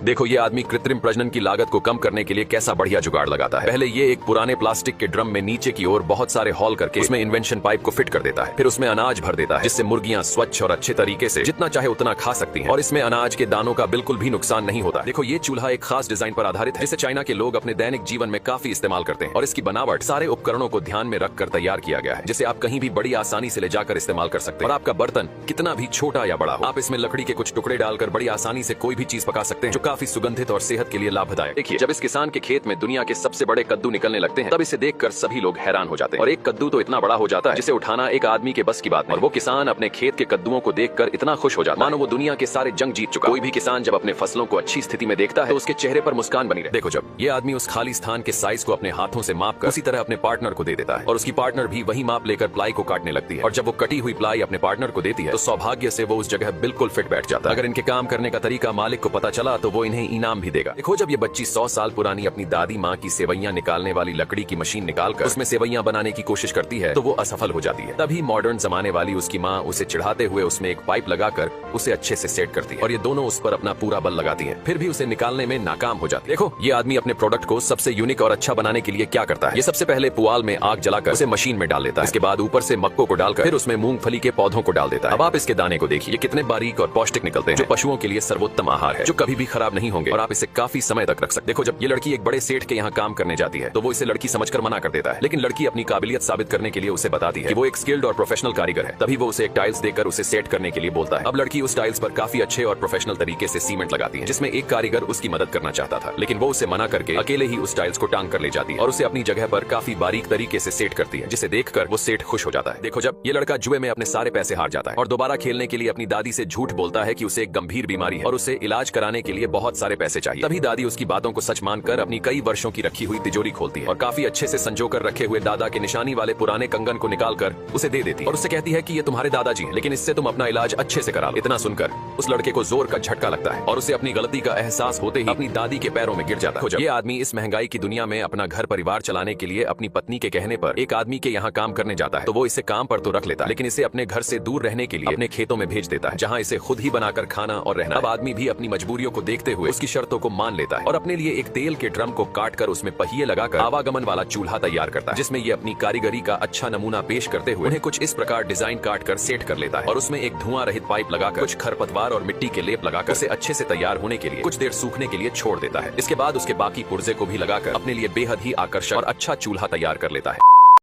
देखो ये आदमी कृत्रिम प्रजनन की लागत को कम करने के लिए कैसा बढ़िया जुगाड़ लगाता है। पहले ये एक पुराने प्लास्टिक के ड्रम में नीचे की ओर बहुत सारे हॉल करके उसमें इन्वेंशन पाइप को फिट कर देता है। फिर उसमें अनाज भर देता है जिससे मुर्गियां स्वच्छ और अच्छे तरीके से जितना चाहे उतना खा सकती हैं और इसमें अनाज के दानों का बिल्कुल भी नुकसान नहीं होता। देखो ये चूल्हा एक खास डिजाइन पर आधारित है जिसे चाइना के लोग अपने दैनिक जीवन में काफी इस्तेमाल करते हैं और इसकी बनावट सारे उपकरणों को ध्यान में रखकर तैयार किया गया है जिसे आप कहीं भी बड़ी आसानी से ले जाकर इस्तेमाल कर सकते हैं। और आपका बर्तन कितना भी छोटा या बड़ा हो, आप इसमें लकड़ी के कुछ टुकड़े डालकर बड़ी आसानी से कोई भी चीज पका सकते हैं जो काफी सुगंधित और सेहत के लिए लाभदायक। देखिए जब इस किसान के खेत में दुनिया के सबसे बड़े कद्दू निकलने लगते हैं तब इसे देखकर सभी लोग हैरान हो जाते हैं और एक कद्दू तो इतना बड़ा हो जाता है जिसे उठाना एक आदमी के बस की बात नहीं। और वो किसान अपने खेत के कद्दुओं को देखकर इतना खुश हो जाता है मानो वो दुनिया के सारे जंग जीत चुका। कोई भी किसान जब अपने फसलों को अच्छी स्थिति में देखता है तो उसके चेहरे पर मुस्कान बनी रहती है। देखो जब ये आदमी उस खाली स्थान के साइज को अपने हाथों से माप कर उसी तरह अपने पार्टनर को दे देता है और उसकी पार्टनर भी वही माप लेकर प्लाई को काटने लगती है और जब वो कटी हुई प्लाई अपने पार्टनर को देती है तो सौभाग्य से वो उस जगह बिल्कुल फिट बैठ जाता है। अगर इनके काम करने का तरीका मालिक को पता चला तो वो इन्हें इनाम भी देगा। देखो जब ये बच्ची 100 साल पुरानी अपनी दादी माँ की सेवैयां निकालने वाली लकड़ी की मशीन निकालकर उसमें सेवैयां बनाने की कोशिश करती है तो वो असफल हो जाती है। तभी मॉडर्न जमाने वाली उसकी माँ उसे चिढ़ाते हुए उसमें एक पाइप लगाकर उसे अच्छे से सेट करती है और ये दोनों उस पर अपना पूरा बल लगाती है, फिर भी उसे निकालने में नाकाम हो जाती है। देखो ये आदमी अपने प्रोडक्ट को सबसे यूनिक और अच्छा बनाने के लिए क्या करता है, ये सबसे पहले पुआल में आग जलाकर उसे मशीन में डाल देता है। इसके बाद ऊपर से मक्कों को डालकर फिर उसमें मूंगफली के पौधों को डाल देता है। अब आप इसके दाने को देखिए, ये कितने बारीक और पौष्टिक निकलते हैं जो पशुओं के लिए सर्वोत्तम आहार है जो कभी भी खराब नहीं होंगे और आप इसे काफी समय तक रख सकते। देखो जब ये लड़की एक बड़े सेठ के यहाँ काम करने जाती है तो वो इसे लड़की समझकर मना कर देता है, लेकिन लड़की अपनी काबिलियत साबित करने के लिए उसे बताती है कि वो एक स्किल्ड और प्रोफेशनल कारीगर है। तभी वो उसे एक टाइल्स देकर उसे सेट करने के लिए बोलता है। अब लड़की उस टाइल्स पर काफी अच्छे और प्रोफेशनल तरीके से सीमेंट लगाती है जिसमें एक कारीगर उसकी मदद करना चाहता था, लेकिन वो उसे मना करके अकेले ही उस टाइल्स को टांग कर ले जाती है और उसे अपनी जगह पर काफी बारीक तरीके से सेट करती है जिसे देखकर वो सेठ खुश हो जाता है। देखो जब ये लड़का जुए में अपने सारे पैसे हार जाता है और दोबारा खेलने के लिए अपनी दादी से झूठ बोलता है कि उसे एक गंभीर बीमारी है और उसे इलाज कराने के लिए बहुत सारे पैसे चाहिए, तभी दादी उसकी बातों को सच मानकर अपनी कई वर्षों की रखी हुई तिजोरी खोलती है और काफी अच्छे से संजोकर रखे हुए दादा के निशानी वाले पुराने कंगन को निकालकर उसे दे देती है और उससे कहती है कि ये तुम्हारे दादाजी हैं, लेकिन इससे तुम अपना इलाज अच्छे से करा लो। इतना सुनकर उस लड़के को जोर का झटका लगता है और उसे अपनी गलती का एहसास होते ही अपनी दादी के पैरों में गिर जाता है। ये आदमी इस महंगाई की दुनिया में अपना घर परिवार चलाने के लिए अपनी पत्नी के कहने पर एक आदमी के यहाँ काम करने जाता है तो वो इसे काम पर तो रख लेता है, लेकिन इसे अपने घर से दूर रहने के लिए अपने खेतों में भेज देता है जहाँ इसे खुद ही बनाकर खाना और रहना। अब आदमी भी अपनी मजबूरियों को देखते हुए उसकी शर्तों को मान लेता है और अपने लिए एक तेल के ड्रम को काटकर उसमें पहिए लगाकर आवागमन वाला चूल्हा तैयार करता है जिसमें ये अपनी कारीगरी का अच्छा नमूना पेश करते हुए उन्हें कुछ इस प्रकार डिजाइन काट कर सेट कर लेता है और उसमें एक धुआं रहित पाइप लगाकर कुछ खरपतवार और मिट्टी के लेप लगाकर उसे अच्छे से तैयार होने के लिए कुछ देर सूखने के लिए छोड़ देता है। इसके बाद उसके बाकी पुर्जे को भी लगाकर अपने लिए बेहद ही आकर्षक और अच्छा चूल्हा तैयार कर लेता है।